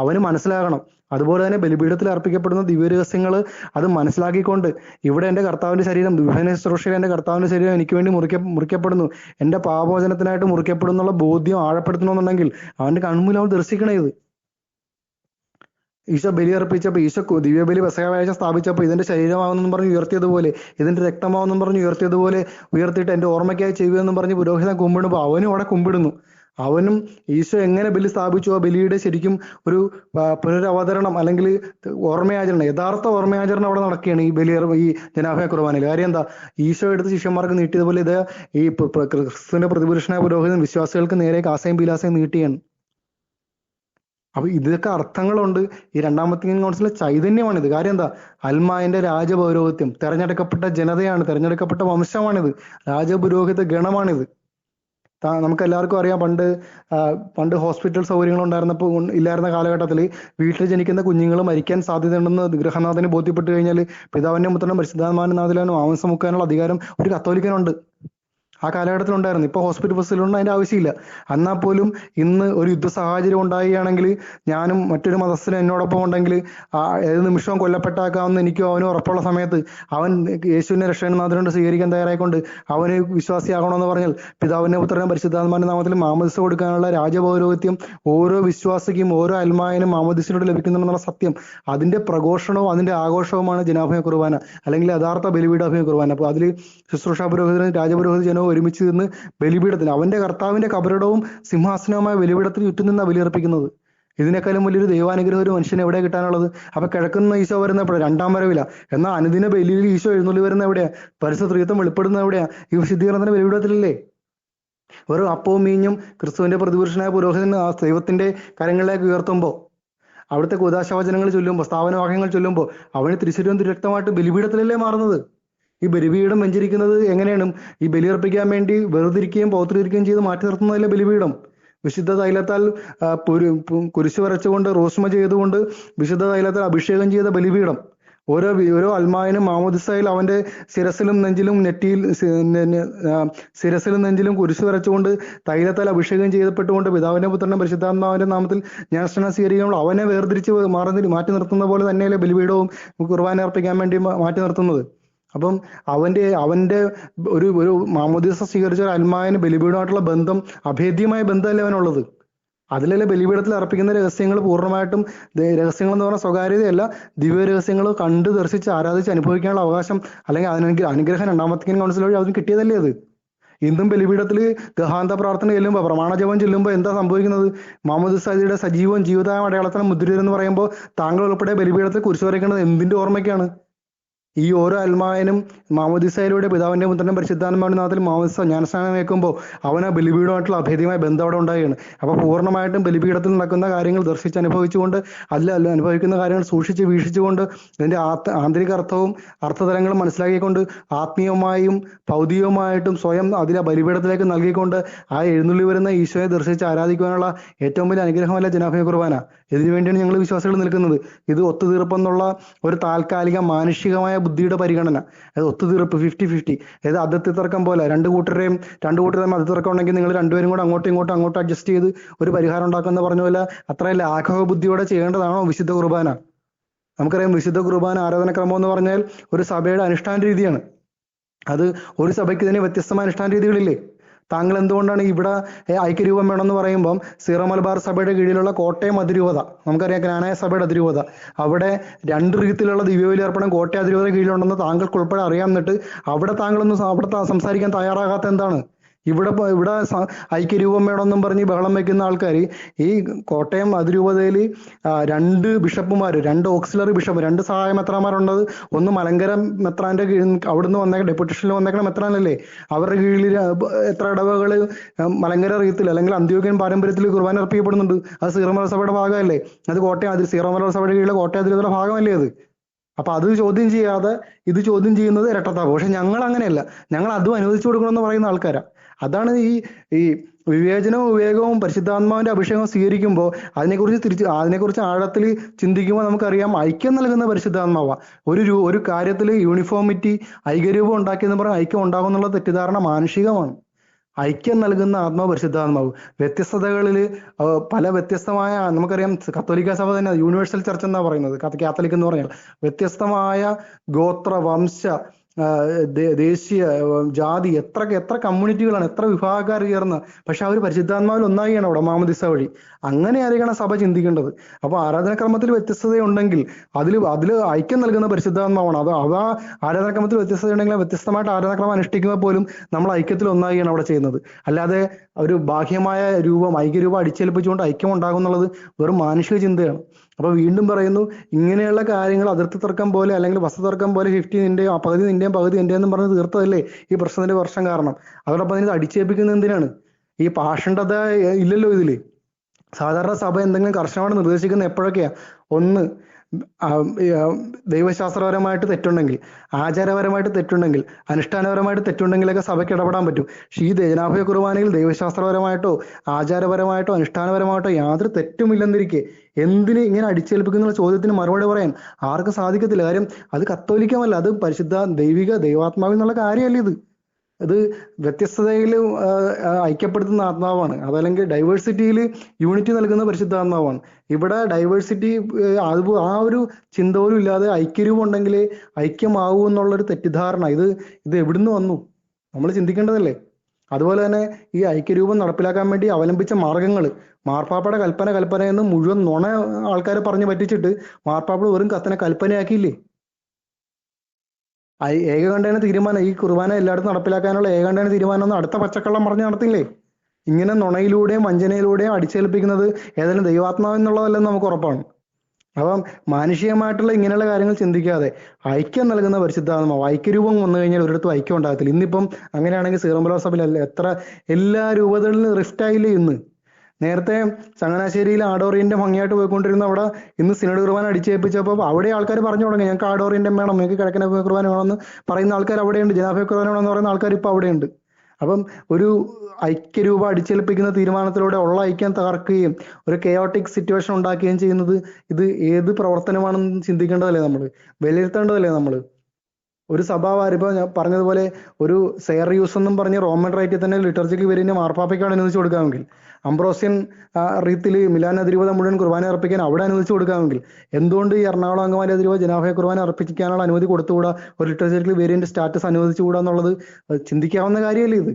അവന് മനസ്സിലാകണം. അതുപോലെ തന്നെ ബലിപീഠത്തിൽ അർപ്പിക്കപ്പെടുന്ന ദിവ്യരഹസ്യങ്ങൾ അത് മനസ്സിലാക്കിക്കൊണ്ട് ഇവിടെ എന്റെ കർത്താവിന്റെ ശരീരം വിഭജന ശുശ്രൂഷയിൽ എന്റെ കർത്താവിന്റെ ശരീരം എനിക്ക് വേണ്ടി മുറിക്കപ്പെടുന്നു, എന്റെ പാപമോചനത്തിനായിട്ട് മുറിക്കപ്പെടുന്നുള്ള ബോധ്യം ആഴപ്പെടുത്തണമെന്നുണ്ടെങ്കിൽ അവന്റെ കൺമുന്നിൽ അവൻ ദർശിക്കണേ. ഇത് ഈശോ ബലിയർപ്പിച്ചപ്പോൾ, ഈശോ ദിവ്യബലി പെസഹ സ്ഥാപിച്ചപ്പോൾ ഇതിന്റെ ശരീരമാവെന്നും പറഞ്ഞ് ഉയർത്തിയതുപോലെ, ഇതിന്റെ രക്തമാവെന്നും പറഞ്ഞ് ഉയർത്തിയതുപോലെ ഉയർത്തിയിട്ട് എന്റെ ഓർമ്മയ്ക്കായി ചെയ്യുമെന്നും പറഞ്ഞ് പുരോഹിതൻ കുമ്പിടുമ്പോൾ അവനും അവിടെ കുമ്പിടുന്നു. അവനും ഈശോ എങ്ങനെ ബലി സ്ഥാപിച്ചു ആ ബലിയുടെ ശരിക്കും ഒരു പുനരവതരണം അല്ലെങ്കിൽ ഓർമ്മയാചരണം, യഥാർത്ഥ ഓർമ്മയാചരണം അവിടെ നടക്കുകയാണ് ഈ ജനാഭയ കുർബാനയിൽ. കാര്യം എന്താ? ഈശോ എടുത്ത് ശിഷ്യന്മാർക്ക് നീട്ടിയതുപോലെ ഇത് ഈ ക്രിസ്തുവിന്റെ പ്രതിപുരുഷനായ പുരോഹിതൻ വിശ്വാസികൾക്ക് നേരെ കാസയും പീലാസയും നീട്ടിയാണ്. അപ്പൊ ഇതൊക്കെ അർത്ഥങ്ങളുണ്ട്. ഈ രണ്ടാം വത്തിക്കാൻ കൗൺസിലെ ചൈതന്യമാണിത്. കാര്യം എന്താ? അൽമായന്റെ രാജപൗരോഹിത്യം, തെരഞ്ഞെടുക്കപ്പെട്ട ജനതയാണ്, തെരഞ്ഞെടുക്കപ്പെട്ട വംശമാണിത്, രാജപുരോഹിത ഗണമാണിത്. നമുക്ക് എല്ലാവർക്കും അറിയാം, പണ്ട് ഹോസ്പിറ്റൽ സൗകര്യങ്ങൾ ഇല്ലായിരുന്ന കാലഘട്ടത്തിൽ വീട്ടിൽ ജനിക്കുന്ന കുഞ്ഞുങ്ങൾ മരിക്കാൻ സാധ്യതയുണ്ടെന്ന് ഗൃഹനാഥന് ബോധ്യപ്പെട്ട് കഴിഞ്ഞാൽ പിതാവിന്റെ പുത്രനും പരിശുദ്ധാത്മാവിന്റെ നാഥിലും മാംസം മുക്കാനുള്ള അധികാരം ഒരു കത്തോലിക്കനുണ്ട്. ആ കാലഘട്ടത്തിലുണ്ടായിരുന്നു. ഇപ്പൊ ഹോസ്പിറ്റൽ ബസ്സിലൊന്നും അതിന്റെ ആവശ്യമില്ല. എന്നാൽ പോലും ഇന്ന് ഒരു യുദ്ധ സാഹചര്യം ഉണ്ടാകുകയാണെങ്കിൽ ഞാനും മറ്റൊരു മതസ്ഥനും എന്നോടൊപ്പം ഉണ്ടെങ്കിൽ ഏത് നിമിഷവും കൊല്ലപ്പെട്ടാക്കാമെന്ന് എനിക്കും അവനും ഉറപ്പുള്ള സമയത്ത് അവൻ യേശുവിനെ രക്ഷകനാഥനോട് സ്വീകരിക്കാൻ തയ്യാറായിക്കൊണ്ട് അവന് വിശ്വാസിയാകണമെന്ന് പറഞ്ഞാൽ പിതാവിന്റെ പുത്രനും പരിശുദ്ധാത്മാവിന്റെ നാമത്തിൽ മാമോദിസ കൊടുക്കാനുള്ള രാജപൗരോഹിത്യം ഓരോ വിശ്വാസിക്കും ഓരോ അൽമായനും മാമോദിസയിലൂടെ ലഭിക്കുന്നുണ്ടെന്നുള്ള സത്യം, അതിന്റെ പ്രഘോഷണവും അതിന്റെ ആഘോഷവുമാണ് ജനാഭയ കുർബാന അല്ലെങ്കിൽ യഥാർത്ഥ ബലിപീഠാഭയ കുർബാന. അപ്പൊ അതിൽ ശുശ്രൂഷാ പുരോഹിതനും രാജപുരോഹിത ജനവും ഒരുമിച്ച് നിന്ന് ബലിപീഠത്തിന് അവന്റെ കർത്താവിന്റെ കബറിടവും സിംഹാസനവുമായ ബലിപീഠത്തിന് ചുറ്റും നിന്നാ ബലിയർപ്പിക്കുന്നത്. ഇതിനേക്കാളും വലിയൊരു ദൈവാനുഗ്രഹം ഒരു മനുഷ്യന് എവിടെ കിട്ടാനുള്ളത്? അപ്പൊ കിഴക്കുന്ന ഈശോ വരുന്ന എപ്പോഴാണ്? രണ്ടാം വരവില്ല. എന്നാൽ അനുദിന ബലിയിൽ ഈശോ എഴുന്നള്ളി വരുന്ന എവിടെയാ? പരിശുദ്ധ ത്രിത്വം വെളിപ്പെടുന്ന എവിടെയാ? ഈ വിശുദ്ധീകരണത്തിന്റെ ബലിപീഠത്തിലല്ലേ? ഒരു അപ്പവും മീഞ്ഞും ക്രിസ്തുവിന്റെ പ്രതിപുരുഷനായ പുരോഹിതൻ ആ ദൈവത്തിന്റെ കരങ്ങളിലേക്ക് ഉയർത്തുമ്പോൾ, അവിടുത്തെ കുദാശവചനങ്ങൾ ചൊല്ലുമ്പോൾ, സ്ഥാപനവാക്യങ്ങൾ ചൊല്ലുമ്പോൾ അവന് തിരുശരീരവും തിരുരക്തമായിട്ട് ബലിപീഠത്തിലല്ലേ മാറുന്നത്. ഈ ബലിപീഠം വെഞ്ചരിക്കുന്നത് എങ്ങനെയാണ്? ഈ ബലിയർപ്പിക്കാൻ വേണ്ടി വെറുതിരിക്കുകയും പൗത്രീകരിക്കുകയും ചെയ്ത് മാറ്റി നിർത്തുന്നതല്ലേ ബലിപീഠം. വിശുദ്ധ തൈലത്താൽ കുരിശ് വരച്ചുകൊണ്ട് റോസ്മ ചെയ്തുകൊണ്ട് വിശുദ്ധ തൈലത്താൽ അഭിഷേകം ചെയ്ത ബലിപീഠം. ഓരോ അൽമായനും മാമോദിസയിൽ അവന്റെ ശിരസിലും നെഞ്ചിലും കുരിശ് വരച്ചുകൊണ്ട് തൈലത്താൽ അഭിഷേകം ചെയ്യപ്പെട്ടുകൊണ്ട് പിതാവിന്റെ പുത്രനും പരിശുദ്ധാത്മാവിന്റെ നാമത്തിൽ ജ്ഞാനസ്നാനം സ്വീകരിക്കുമ്പോൾ അവനെ വേർതിരിച്ച് മാറ്റി നിർത്തുന്ന പോലെ തന്നെയല്ലേ ബലിപീഠവും കുർബാന അർപ്പിക്കാൻ വേണ്ടി മാറ്റി നിർത്തുന്നത്. അപ്പം അവന്റെ ഒരു മാമോദിസ സ്വീകരിച്ച ഒരു അൽമായന് ബലിപീഠമായിട്ടുള്ള ബന്ധം അഭേദ്യമായ ബന്ധമല്ലേ അവനുള്ളത്. അതിലല്ലേ ബലിപീഠത്തിൽ അർപ്പിക്കുന്ന രഹസ്യങ്ങൾ പൂർണ്ണമായിട്ടും രഹസ്യങ്ങൾ എന്ന് പറഞ്ഞാൽ സ്വകാര്യതയല്ല, ദിവ്യ രഹസ്യങ്ങൾ കണ്ട് ദർശിച്ച് ആരാധിച്ച് അനുഭവിക്കാനുള്ള അവകാശം അല്ലെങ്കിൽ അനുഗ്രഹം രണ്ടാം വത്തിക്കാൻ കൗൺസിൽ വഴി അതിന് കിട്ടിയതല്ലേ അത്. ഇന്നും ബലിപീഠത്തിൽ ഗഹാന്ത പ്രാർത്ഥന ചെല്ലുമ്പോൾ, പ്രമാണജപം ചെല്ലുമ്പോൾ എന്താ സംഭവിക്കുന്നത്? മാമോദിസയുടെ സജീവവും ജീവിതമായ അടയാളത്തിന് മുദ്ര എന്ന് പറയുമ്പോൾ താങ്കൾ ഉൾപ്പെടെ ബലിപീഠത്തിൽ കുരിശ് വരയ്ക്കുന്നത് എന്തിന്റെ ഓർമ്മയ്ക്കാണ്? ഈ ഓരോ അൽമായനും മാമോദിസയിലൂടെ പിതാവിന്റെ പുത്രനും പരിശുദ്ധാത്മാവിന്റെ നാമത്തിൽ മാമോദിസ ജ്ഞാനസ്നാനം വെക്കുമ്പോൾ അവൻ ആ ബലിപീഠമായിട്ടുള്ള അഭേദ്യമായ ബന്ധം അവിടെ ഉണ്ടാവുകയാണ്. അപ്പൊ പൂർണ്ണമായിട്ടും ബലിപീഠത്തിൽ നടക്കുന്ന കാര്യങ്ങൾ ദർശിച്ച് അനുഭവിച്ചുകൊണ്ട് അനുഭവിക്കുന്ന കാര്യങ്ങൾ സൂക്ഷിച്ച് വീക്ഷിച്ചുകൊണ്ട് ഇതിന്റെ ആന്തരിക അർത്ഥവും അർത്ഥതലങ്ങളും മനസ്സിലാക്കിക്കൊണ്ട് ആത്മീയമായും ഭൗതികമായിട്ടും സ്വയം അതിലെ ബലിപീഠത്തിലേക്ക് നൽകിക്കൊണ്ട് ആ എഴുന്നള്ളി വരുന്ന ഈശോയെ ദർശിച്ച് ആരാധിക്കുവാനുള്ള ഏറ്റവും വലിയ അനുഗ്രഹമല്ല ജനാഭയ കുർബാന. ഇതിനു വേണ്ടിയാണ് ഞങ്ങൾ വിശ്വാസികൾ നിൽക്കുന്നത്. ഇത് ഒത്തുതീർപ്പെന്നുള്ള ഒരു താൽക്കാലിക മാനുഷികമായ ബുദ്ധിയുടെ പരിഗണന, അത് ഒത്തുതീർപ്പ് 50-50, അതായത് അതിർത്തി തർക്കം പോലെ രണ്ടു കൂട്ടരെയും അതിർത്തി തർക്കം ഉണ്ടെങ്കിൽ നിങ്ങൾ രണ്ടുപേരും കൂടെ അങ്ങോട്ടും അഡ്ജസ്റ്റ് ചെയ്ത് ഒരു പരിഹാരം ഉണ്ടാക്കുമെന്ന് പറഞ്ഞ പോലെ അത്ര ലാഘവ ബുദ്ധിയോടെ ചെയ്യേണ്ടതാണോ വിശുദ്ധ കുർബാന? നമുക്കറിയാം വിശുദ്ധ കുർബാന ആരാധനക്രമം എന്ന് പറഞ്ഞാൽ ഒരു സഭയുടെ അനുഷ്ഠാന രീതിയാണ്. അത് ഒരു സഭയ്ക്ക് തന്നെ വ്യത്യസ്തമായ അനുഷ്ഠാന രീതികളില്ലേ? താങ്കൾ എന്തുകൊണ്ടാണ് ഇവിടെ ഐക്യരൂപം വേണമെന്ന് പറയുമ്പം സീറോ മലബാർ സഭയുടെ കീഴിലുള്ള കോട്ടയം അതിരൂപത, നമുക്കറിയാം ജ്ഞാനായ സഭയുടെ അതിരൂപത, അവിടെ 2 രീതിയിലുള്ള ദിവ്യബലി അർപ്പണം കോട്ടയം അതിരൂപത കീഴിലുണ്ടെന്ന് താങ്കൾക്ക് ഉൾപ്പെടെ അറിയാം. എന്നിട്ട് അവിടെ താങ്കളൊന്നും അവിടെ സംസാരിക്കാൻ തയ്യാറാകാത്ത എന്താണ്? ഇവിടെ ഐക്യരൂപം വേണമെന്നും പറഞ്ഞ് ബഹളം വെക്കുന്ന ആൾക്കാർ ഈ കോട്ടയം അതിരൂപതയിൽ 2 ബിഷപ്പുമാർ, 2 ഓക്സിലറി ബിഷപ്പ്, 2 സഹായ മെത്രാന്മാരുണ്ടത്. ഒന്ന് മലങ്കര മെത്രാന്റെ അവിടുന്ന് ഡെപ്യൂട്ടേഷനിൽ വന്നേക്കണ മെത്രാനല്ലേ, അവരുടെ കീഴിൽ എത്ര ഇടവകൾ മലങ്കര റീത്തിൽ അല്ലെങ്കിൽ അന്ത്യോക്യൻ പാരമ്പര്യത്തിൽ കുർബാന അർപ്പിക്കപ്പെടുന്നുണ്ട്. അത് സീറോ മലബാർ സഭയുടെ ഭാഗമല്ലേ? അത് സീറോ മലബാർ സഭയുടെ കീഴിലെ കോട്ടയം അതിരൂപതയുടെ ഭാഗമല്ലേ അത്? അപ്പൊ അത് ചോദ്യം ചെയ്യാതെ ഇത് ചോദ്യം ചെയ്യുന്നത് ഇരട്ടത്താപ്പ്. പക്ഷെ ഞങ്ങൾ അങ്ങനെയല്ല, ഞങ്ങൾ അതും അനുവദിച്ചു കൊടുക്കണമെന്ന് പറയുന്ന ആൾക്കാരാ. അതാണ് ഈ വിവേചനവും വിവേകവും പരിശുദ്ധാത്മാവിന്റെ അഭിഷേകം സ്വീകരിക്കുമ്പോൾ അതിനെക്കുറിച്ച് ആഴത്തിൽ ചിന്തിക്കുമ്പോൾ നമുക്കറിയാം ഐക്യം നൽകുന്ന പരിശുദ്ധാത്മാവാ. ഒരു കാര്യത്തിൽ യൂണിഫോമിറ്റി, ഐക്യരൂപം ഉണ്ടാക്കിയെന്ന് പറഞ്ഞാൽ ഐക്യം ഉണ്ടാകും എന്നുള്ള തെറ്റിദ്ധാരണ മാനുഷികമാണ്. ഐക്യം നൽകുന്ന ആത്മാവ് പരിശുദ്ധാത്മാവ്. വ്യത്യസ്തതകളിൽ പല വ്യത്യസ്തമായ, നമുക്കറിയാം കത്തോലിക്ക സഭ തന്നെ യൂണിവേഴ്സൽ ചർച്ച് എന്നാ പറയുന്നത്, കാത്തലിക് എന്ന് പറഞ്ഞാൽ വ്യത്യസ്തമായ ഗോത്ര, വംശ, ദേശീയ, ജാതി, എത്ര കമ്മ്യൂണിറ്റികളാണ്, എത്ര വിഭാഗക്കാർ ചേർന്ന്, പക്ഷെ അവർ പരിശുദ്ധാത്മാവിൽ ഒന്നായിയാണ് അവിടെ മാമോദിസ വഴി. അങ്ങനെ ആയിരിക്കണം സഭ ചിന്തിക്കേണ്ടത്. അപ്പൊ ആരാധനാക്രമത്തിൽ വ്യത്യസ്തതയുണ്ടെങ്കിൽ അതിൽ ഐക്യം നൽകുന്ന പരിശുദ്ധാത്മാവാണ്. അത് ആരാധനാക്രമത്തിൽ വ്യത്യസ്തതയുണ്ടെങ്കിൽ വ്യത്യസ്തമായിട്ട് ആരാധനാക്രമം അനുഷ്ഠിക്കുമ്പോൾ പോലും നമ്മൾ ഐക്യത്തിൽ ഒന്നായിയാണ് അവിടെ ചെയ്യുന്നത്. അല്ലാതെ ഒരു ബാഹ്യമായ ഐക്യരൂപം അടിച്ചേൽപ്പിച്ചുകൊണ്ട് ഐക്യം ഉണ്ടാകുന്നുള്ളത് വെറും മാനുഷിക ചിന്തയാണ്. അപ്പൊ വീണ്ടും പറയുന്നു, ഇങ്ങനെയുള്ള കാര്യങ്ങൾ അതിർത്തി തർക്കം പോലെ അല്ലെങ്കിൽ വസ്തുതർക്കം പോലെ 50 നിന്റെയും പകുതി നിന്റെയും പകുതി എന്റെയും പറഞ്ഞ് തീർത്തതല്ലേ ഈ പ്രശ്നത്തിന്റെ വർഷം കാരണം. അതോടൊപ്പം ഇതിന് അടിച്ചേൽപ്പിക്കുന്നത് എന്തിനാണ്? ഈ പാഷണ്ഡത ഇല്ലല്ലോ ഇതില്. സാധാരണ സഭ എന്തെങ്കിലും കർശനമായിട്ട് നിർദ്ദേശിക്കുന്ന എപ്പോഴൊക്കെയാ? ഒന്ന്, ദൈവശാസ്ത്രപരമായിട്ട് തെറ്റുണ്ടെങ്കിൽ, ആചാരപരമായിട്ട് തെറ്റുണ്ടെങ്കിൽ, അനുഷ്ഠാനപരമായിട്ട് തെറ്റുണ്ടെങ്കിലൊക്കെ സഭയ്ക്ക് ഇടപെടാൻ പറ്റും. പക്ഷേ ഈ ജനാഭയ കുർബാനയിൽ ദൈവശാസ്ത്രപരമായിട്ടോ ആചാരപരമായിട്ടോ അനുഷ്ഠാനപരമായിട്ടോ യാതൊരു തെറ്റുമില്ലെന്നിരിക്കെ എന്തിന് ഇങ്ങനെ അടിച്ചേൽപ്പിക്കുന്ന ചോദ്യത്തിന് മറുപടി പറയാൻ ആർക്കും സാധിക്കത്തില്ല. കാര്യം അത് കത്തോലിക്കമല്ല, അത് പരിശുദ്ധ ദൈവാത്മാവിൽ നിന്നുള്ള കാര്യമല്ല ഇത്. അത് വ്യത്യസ്തതയിൽ ഐക്യപ്പെടുത്തുന്ന ആത്മാവാണ്. അതല്ലെങ്കിൽ ഡൈവേഴ്സിറ്റിയിൽ യൂണിറ്റി നൽകുന്ന പരിശുദ്ധാത്മാവാണ്. ഇവിടെ ഡൈവേഴ്സിറ്റി ആ ഒരു ചിന്ത പോലും ഇല്ലാതെ ഐക്യരൂപം ഉണ്ടെങ്കിൽ ഐക്യമാവൂ എന്നുള്ളൊരു തെറ്റിദ്ധാരണ, ഇത് എവിടുന്ന് വന്നു? നമ്മൾ ചിന്തിക്കേണ്ടതല്ലേ. അതുപോലെ തന്നെ ഈ ഐക്യരൂപം നടപ്പിലാക്കാൻ വേണ്ടി അവലംബിച്ച മാർഗങ്ങൾ, മാർപ്പാപ്പയുടെ കൽപ്പന എന്ന് മുഴുവൻ നുണ ആൾക്കാരെ പറഞ്ഞു പറ്റിച്ചിട്ട് മാർപ്പാപ്പ വെറും കൽപ്പനയാക്കിയില്ലേ? ഏകകണ്ഠേന തീരുമാനം, ഈ കുർബാന എല്ലായിടത്തും നടപ്പിലാക്കാനുള്ള ഏകകണ്ഠേന തീരുമാനം ഒന്ന് അടുത്ത പച്ചക്കള്ളം പറഞ്ഞ് നടത്തില്ലേ? ഇങ്ങനെ നുണയിലൂടെയും വഞ്ചനയിലൂടെയും അടിച്ചേൽപ്പിക്കുന്നത് ഏതായാലും ദൈവാത്മാവെന്നുള്ളതല്ലെന്ന് നമുക്ക് ഉറപ്പാണ്. അപ്പം മാനുഷികമായിട്ടുള്ള ഇങ്ങനെയുള്ള കാര്യങ്ങൾ ചിന്തിക്കാതെ ഐക്യം നൽകുന്ന പരിശുദ്ധാത്മാവ്, ഐക്യരൂപം വന്നു കഴിഞ്ഞാൽ ഒരിടത്തും ഐക്യം ഉണ്ടാകത്തില്ല. ഇന്നിപ്പം അങ്ങനെയാണെങ്കിൽ സീറോ മലബാർ സഭയിലല്ല എല്ലാ രൂപതകളിലും റിഫ്റ്റ് ആയില്ലേ ഇന്ന്? നേരത്തെ ചങ്ങനാശ്ശേരിയിൽ ആഡോറിയന്റെ ഭംഗിയായിട്ട് പോയിക്കൊണ്ടിരുന്ന അവിടെ ഇന്ന് സിനഡ് കുർബാന അടിച്ചേൽപ്പിച്ചപ്പോൾ അവിടെ ആൾക്കാർ പറഞ്ഞു തുടങ്ങി, ഞങ്ങൾക്ക് ആഡോറിയന്റെ വേണം, ഞങ്ങൾക്ക് കിഴക്കൻ കുർബാന വേണമെന്ന് പറയുന്ന ആൾക്കാർ അവിടെയുണ്ട്, ജനാഭയ കുർബാന വേണമെന്ന് പറയുന്ന ആൾക്കാർ ഇപ്പൊ അവിടെയുണ്ട്. അപ്പം ഒരു ഐക്യരൂപ അടിച്ചേൽപ്പിക്കുന്ന തീരുമാനത്തിലൂടെ ഉള്ള ഐക്യം തകർക്കുകയും ഒരു കെയോട്ടിക് സിറ്റുവേഷൻ ഉണ്ടാക്കുകയും ചെയ്യുന്നത് ഇത് ഏത് പ്രവർത്തനമാണെന്ന് ചിന്തിക്കേണ്ടതല്ലേ നമ്മൾ, വിലയിരുത്തേണ്ടതല്ലേ നമ്മൾ? ഒരു സഭാവാർ ഇപ്പൊ ഞാൻ പറഞ്ഞതുപോലെ ഒരു സെയർ യൂസ് എന്നും പറഞ്ഞ് റോമൻ റൈറ്റിൽ തന്നെ ലിറ്റർജിക്കൽ വേരിയന്റ് മാർപ്പാപ്പയ്ക്കാണ് അനുവദിച്ചു കൊടുക്കാമെങ്കിൽ, അംബ്രോസ്യൻ റീത്തിൽ മിലാൻ അതിരൂപത മുഴുവൻ കുർബാന അർപ്പിക്കാൻ അവിടെ അനുവദിച്ചു കൊടുക്കാമെങ്കിൽ, എന്തുകൊണ്ട് ഈ എറണാകുളം അങ്കമാലി അതിരൂപത ജനാഭയ കുർബാന അർപ്പിക്കാനുള്ള അനുമതി കൊടുത്തുകൂടാ, ഒരു ലിറ്റർജിക്കൽ വേരിയന്റ് സ്റ്റാറ്റസ് അനുവദിച്ചുകൂടാ എന്നുള്ളത് ചിന്തിക്കാവുന്ന കാര്യമല്ലേ ഇത്?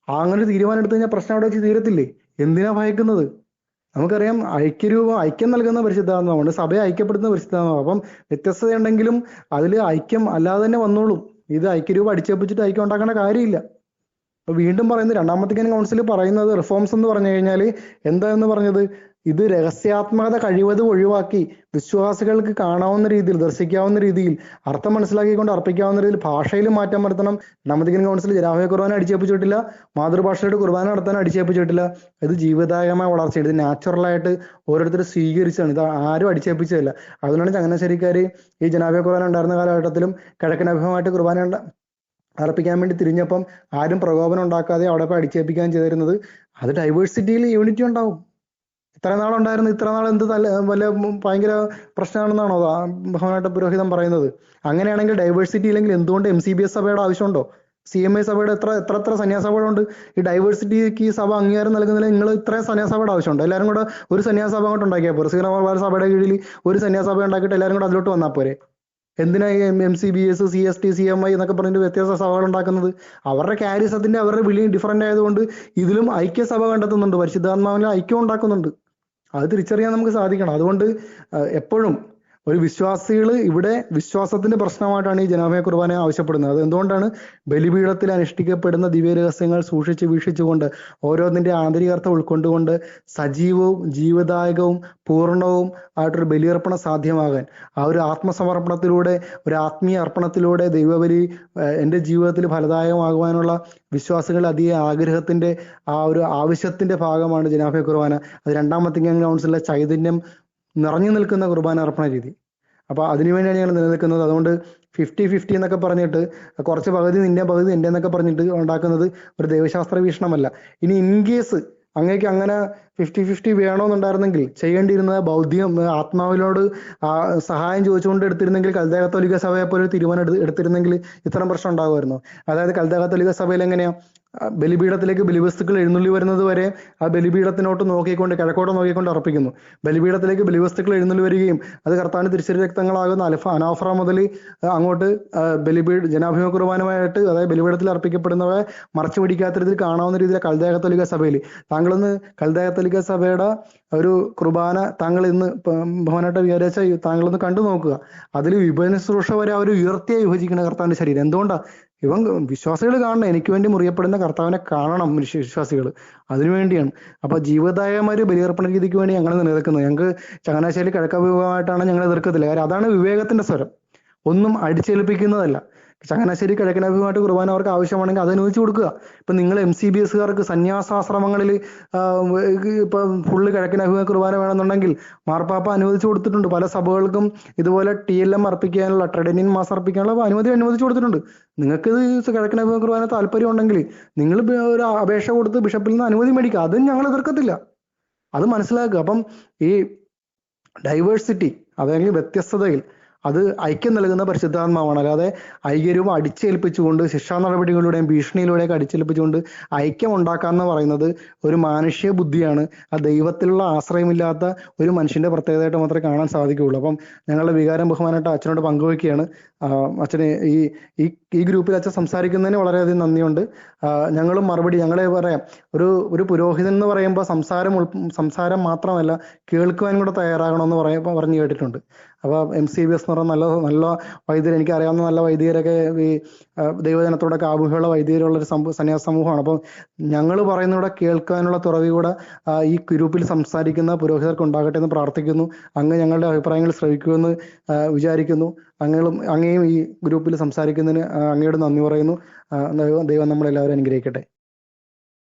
അങ്ങനെ തീരുമാനം എടുത്തു കഴിഞ്ഞാൽ പ്രശ്നം അവിടെ വെച്ച് തീരത്തില്ലേ? എന്തിനാ ഭയക്കുന്നത്? നമുക്കറിയാം ഐക്യം നൽകുന്ന പരിശുദ്ധാത്മാവുണ്ട്, സഭയെ ഐക്യപ്പെടുത്തുന്ന പരിശുദ്ധാത്മാവ്. അപ്പം വ്യത്യസ്തതയുണ്ടെങ്കിലും അതിൽ ഐക്യം അല്ലാതെ തന്നെ വന്നോളും. ഇത് ഐക്യരൂപം അടിച്ചേൽപ്പിച്ചിട്ട് ഐക്യം ഉണ്ടാക്കേണ്ട കാര്യമില്ല. അപ്പൊ വീണ്ടും പറയുന്നത്, രണ്ടാം വത്തിക്കാൻ കൗൺസിൽ പറയുന്നത് റിഫോംസ് എന്ന് പറഞ്ഞു കഴിഞ്ഞാൽ എന്താന്ന് പറഞ്ഞത്, ഇത് രഹസ്യാത്മകത കഴിവതും ഒഴിവാക്കി വിശ്വാസികൾക്ക് കാണാവുന്ന രീതിയിൽ, ദർശിക്കാവുന്ന രീതിയിൽ, അർത്ഥം മനസ്സിലാക്കിക്കൊണ്ട് അർപ്പിക്കാവുന്ന രീതിയിൽ ഭാഷയിൽ മാറ്റം വരുത്തണം. രണ്ടാമത്തെ കൗൺസിൽ ജനാഹയ കുർബാന അടിച്ചേൽപ്പിച്ചിട്ടില്ല, മാതൃഭാഷയുടെ കുർബാന നടത്താൻ അടിച്ചേൽപ്പിച്ചിട്ടില്ല. ഇത് ജീവദായകമായ വളർച്ച, ഇത് നാച്ചുറലായിട്ട് ഓരോരുത്തർ സ്വീകരിച്ചാണ്, ഇത് ആരും അടിച്ചേൽപ്പിച്ചതല്ല. അതുകൊണ്ടാണ് ചങ്ങനാശ്ശേരിക്കാര് ഈ ജനാഹയ കുർബാന ഉണ്ടായിരുന്ന കാലഘട്ടത്തിലും കിഴക്കൻ അഭിമുഖമായിട്ട് കുർബാന അർപ്പിക്കാൻ വേണ്ടി തിരിഞ്ഞപ്പം ആരും പ്രകോപനം ഉണ്ടാക്കാതെ അവിടെ പോയി അടിച്ചേൽപ്പിക്കാൻ ചെയ്തിരുന്നത്. അത് ഡൈവേഴ്സിറ്റിയിൽ യൂണിറ്റി ഉണ്ടാവും. ഇത്ര നാളുണ്ടായിരുന്നു, ഇത്ര നാൾ എന്ത് വല്ല ഭയങ്കര പ്രശ്നമാണെന്നാണോ ബഹുമാനപ്പെട്ട പുരോഹിതൻ പറയുന്നത്? അങ്ങനെയാണെങ്കിൽ ഡൈവേഴ്സിറ്റി ഇല്ലെങ്കിൽ എന്തുകൊണ്ട് MCBS സഭയുടെ ആവശ്യമുണ്ടോ? CMA സഭയുടെ എത്ര സന്യാസഭകളുണ്ട്? ഈ ഡൈവേഴ്സിറ്റിക്ക് ഈ സഭ അംഗീകാരം നൽകുന്നതിൽ നിങ്ങൾ ഇത്രയും സന്യാസഭയുടെ ആവശ്യമുണ്ട്? എല്ലാവരും കൂടെ ഒരു സന്യാസഭ അങ്ങോട്ട് ഉണ്ടാക്കിയാൽ പോരെ? ശ്രീരാമ സഭയുടെ കീഴിൽ ഒരു സന്യാസഭ ഉണ്ടാക്കിയിട്ട് എല്ലാവരും കൂടെ അതിലോട്ട് വന്നാൽ പോരെ? എന്തിനാ ഈ MCBS, CST, CMI എന്നൊക്കെ പറഞ്ഞിട്ട് വ്യത്യസ്ത സഭകൾ ഉണ്ടാക്കുന്നത്? അവരുടെ കാരിസത്തിന്റെ, അവരുടെ വിളി ഡിഫറൻ്റ് ആയതുകൊണ്ട് ഇതിലും ഐക്യസഭ കണ്ടെത്തുന്നുണ്ട്, പരിശുദ്ധാത്മാവിനെ ഐക്യം ഉണ്ടാക്കുന്നുണ്ട്. അത് തിരിച്ചറിയാൻ നമുക്ക് സാധിക്കണം. അതുകൊണ്ട് എപ്പോഴും ഒരു വിശ്വാസികൾ ഇവിടെ വിശ്വാസത്തിന്റെ പ്രശ്നമായിട്ടാണ് ഈ ജനാമയ കുർബാന ആവശ്യപ്പെടുന്നത്. അത് എന്തുകൊണ്ടാണ്? ബലിപീഠത്തിൽ അനുഷ്ഠിക്കപ്പെടുന്ന ദിവ്യരഹസ്യങ്ങൾ സൂക്ഷിച്ച് വീക്ഷിച്ചുകൊണ്ട് ഓരോന്നിന്റെ ആന്തരികാർത്ഥം ഉൾക്കൊണ്ടുകൊണ്ട് സജീവവും ജീവദായകവും പൂർണ്ണവും ആയിട്ടൊരു ബലിയർപ്പണം സാധ്യമാകാൻ, ആ ഒരു ആത്മസമർപ്പണത്തിലൂടെ, ഒരു ആത്മീയ അർപ്പണത്തിലൂടെ ദൈവബലി എൻ്റെ ജീവിതത്തിൽ ഫലദായകമാകുവാനുള്ള വിശ്വാസികളുടെ അധിക ആഗ്രഹത്തിന്റെ ആ ഒരു ആവശ്യത്തിന്റെ ഭാഗമാണ് ജനാഭയ കുർബാന. അത് രണ്ടാമത്തെ കൗൺസിലിലെ ചൈതന്യം നിറഞ്ഞു നിൽക്കുന്ന കുർബാന അർപ്പണ രീതി. അപ്പൊ അതിനുവേണ്ടിയാണ് ഞങ്ങൾ നിലനിൽക്കുന്നത്. അതുകൊണ്ട് 50-50 എന്നൊക്കെ പറഞ്ഞിട്ട് കുറച്ച് പകുതി നിന്റെ പകുതി എൻ്റെ എന്നൊക്കെ പറഞ്ഞിട്ട് ഉണ്ടാക്കുന്നത് ഒരു ദൈവശാസ്ത്ര വീക്ഷണമല്ല. ഇനി ഇൻ കേസ് അങ്ങേക്ക് അങ്ങനെ 50-50 വേണമെന്നുണ്ടായിരുന്നെങ്കിൽ ചെയ്യേണ്ടിയിരുന്നത് ബൗദ്ധികം ആത്മാവിനോട് സഹായം ചോദിച്ചുകൊണ്ട് എടുത്തിരുന്നെങ്കിൽ കൽദയ കത്തോലിക്ക സഭയെ പോലെ ഒരു തീരുമാനം എടുത്തിരുന്നെങ്കിൽ ഇത്തരം പ്രശ്നം ഉണ്ടാകുമായിരുന്നു. അതായത് കൽദയ കത്തോലിക്ക സഭയിൽ എങ്ങനെയാ ബലിപീഠത്തിലേക്ക് ബലിവസ്തുക്കൾ എഴുന്നള്ളി വരുന്നത് വരെ ആ ബലിപീഠത്തിനോട്ട് നോക്കിക്കൊണ്ട്, കിഴക്കോട്ട് നോക്കിക്കൊണ്ട് അർപ്പിക്കുന്നു. ബലിപീഠത്തിലേക്ക് ബലിവസ്തുക്കൾ എഴുന്നള്ളി വരികയും അത് കർത്താവിന്റെ തിരുശരീര രക്തങ്ങളാകുന്ന അനാഫ്ര മുതൽ അങ്ങോട്ട് ജനാഭിമുഖ കുർബാനമായിട്ട്, അതായത് ബലിപീഠത്തിൽ അർപ്പിക്കപ്പെടുന്നവയെ മറച്ചു പിടിക്കാത്ത രീതിയിൽ കാണാവുന്ന രീതിയിൽ കൽദയ കത്തോലിക്ക സഭയിൽ താങ്കളൊന്ന് കൽദയ കത്തോലിക്ക സഭയുടെ ഒരു കുർബാന താങ്കൾ ഇന്ന് ബഹുമാനമായിട്ട് വിചാരിച്ച താങ്കളൊന്ന് കണ്ടു നോക്കുക. അതിൽ വിഭജന ശുശ്രൂഷ വരെ അവർ ഉയർത്തിയായി വിഭജിക്കുന്ന കർത്താവിന്റെ ശരീരം. എന്തുകൊണ്ടാ? ഇവൻ വിശ്വാസികൾ കാണണം, എനിക്ക് വേണ്ടി മുറിയപ്പെടുന്ന കർത്താവിനെ കാണണം വിശ്വാസികൾ, അതിനുവേണ്ടിയാണ്. അപ്പൊ ജീവദായകമായ ബലിയർപ്പണ രീതിക്ക് വേണ്ടി ഞങ്ങൾ നിലനിൽക്കുന്നത്. ഞങ്ങൾക്ക് ചങ്ങനാശ്ശേരി കിഴക്കഭിമുഖമായിട്ടാണ് ഞങ്ങൾ എതിർക്കത്തില്ല. കാര്യം അതാണ് വിവേകത്തിന്റെ സ്വരം, ഒന്നും അടിച്ചേൽപ്പിക്കുന്നതല്ല. ചങ്ങനാശ്ശേരി കിഴക്കനഭിമുഖമായിട്ട് കുർബാന അവർക്ക് ആവശ്യമാണെങ്കിൽ അത് അനുവദിച്ചു കൊടുക്കുക. ഇപ്പൊ നിങ്ങൾ MCBSകാർക്ക് സന്യാസാശ്രമങ്ങളിൽ ഇപ്പൊ ഫുള്ള് കിഴക്കനഭിമുഖ കുർബാന വേണമെന്നുണ്ടെങ്കിൽ മാർപ്പാപ്പ അനുവദിച്ചു കൊടുത്തിട്ടുണ്ട്. പല സഭകൾക്കും ഇതുപോലെ TLM അർപ്പിക്കാനുള്ള, ട്രെഡനിൻ മാസ് അർപ്പിക്കാനുള്ള അനുവദിച്ചു കൊടുത്തിട്ടുണ്ട്. നിങ്ങൾക്ക് ഇത് കിഴക്കനഭിമുഖ കുർബാന താല്പര്യം ഉണ്ടെങ്കിൽ നിങ്ങൾ ഒരു അപേക്ഷ കൊടുത്ത് ബിഷപ്പിൽ നിന്ന് അനുമതി മേടിക്കുക. അതും ഞങ്ങൾ എതിർക്കത്തില്ല, അത് മനസ്സിലാക്കുക. അപ്പം ഈ ഡൈവേഴ്സിറ്റി, അതായത് വ്യത്യസ്തതയിൽ അത് ഐക്യം നൽകുന്ന പരിശുദ്ധാത്മാവാണ്. അല്ലാതെ ഐക്യരൂപം അടിച്ചേൽപ്പിച്ചുകൊണ്ട് ശിക്ഷാ നടപടികളിലൂടെയും ഭീഷണിയിലൂടെയൊക്കെ അടിച്ചേൽപ്പിച്ചുകൊണ്ട് ഐക്യം ഉണ്ടാക്കാന്ന് പറയുന്നത് ഒരു മാനുഷ്യ ബുദ്ധിയാണ്. ആ ദൈവത്തിലുള്ള ആശ്രയമില്ലാത്ത ഒരു മനുഷ്യന്റെ പ്രത്യേകതയായിട്ട് മാത്രമേ കാണാൻ സാധിക്കുകയുള്ളൂ. അപ്പം ഞങ്ങളുടെ വികാരം ബഹുമാനമായിട്ട് അച്ഛനോട് പങ്കുവയ്ക്കുകയാണ്. അച്ഛന് ഈ ഗ്രൂപ്പിൽ അച്ഛൻ സംസാരിക്കുന്നതിന് വളരെയധികം നന്ദിയുണ്ട്. ഞങ്ങളും മറുപടി ഞങ്ങളെ പറയാം, ഒരു പുരോഹിതൻ എന്ന് പറയുമ്പോൾ സംസാരം മാത്രമല്ല കേൾക്കുവാൻ കൂടെ തയ്യാറാകണമെന്ന് പറഞ്ഞു കേട്ടിട്ടുണ്ട്. അപ്പൊ MCBS എന്ന് പറഞ്ഞാൽ നല്ല വൈദ്യർ, എനിക്ക് അറിയാവുന്ന നല്ല വൈദികരൊക്കെ ഈ ദൈവജനത്തോടൊക്കെ ആഭിമുഖ്യമുള്ള വൈദികരുള്ള ഒരു സന്യാസ സമൂഹമാണ്. അപ്പം ഞങ്ങൾ പറയുന്നൂടെ കേൾക്കാനുള്ള തുറവി കൂടെ ഈ ഗ്രൂപ്പിൽ സംസാരിക്കുന്ന പുരോഹിതർക്ക് ഉണ്ടാകട്ടെ എന്ന് പ്രാർത്ഥിക്കുന്നു. അങ്ങ് ഞങ്ങളുടെ അഭിപ്രായങ്ങൾ ശ്രവിക്കുമെന്ന് വിചാരിക്കുന്നു. അങ്ങേയും ഈ ഗ്രൂപ്പിൽ സംസാരിക്കുന്നതിന് അങ്ങയോട് നന്ദി പറയുന്നു. ദൈവം നമ്മളെല്ലാവരും അനുഗ്രഹിക്കട്ടെ.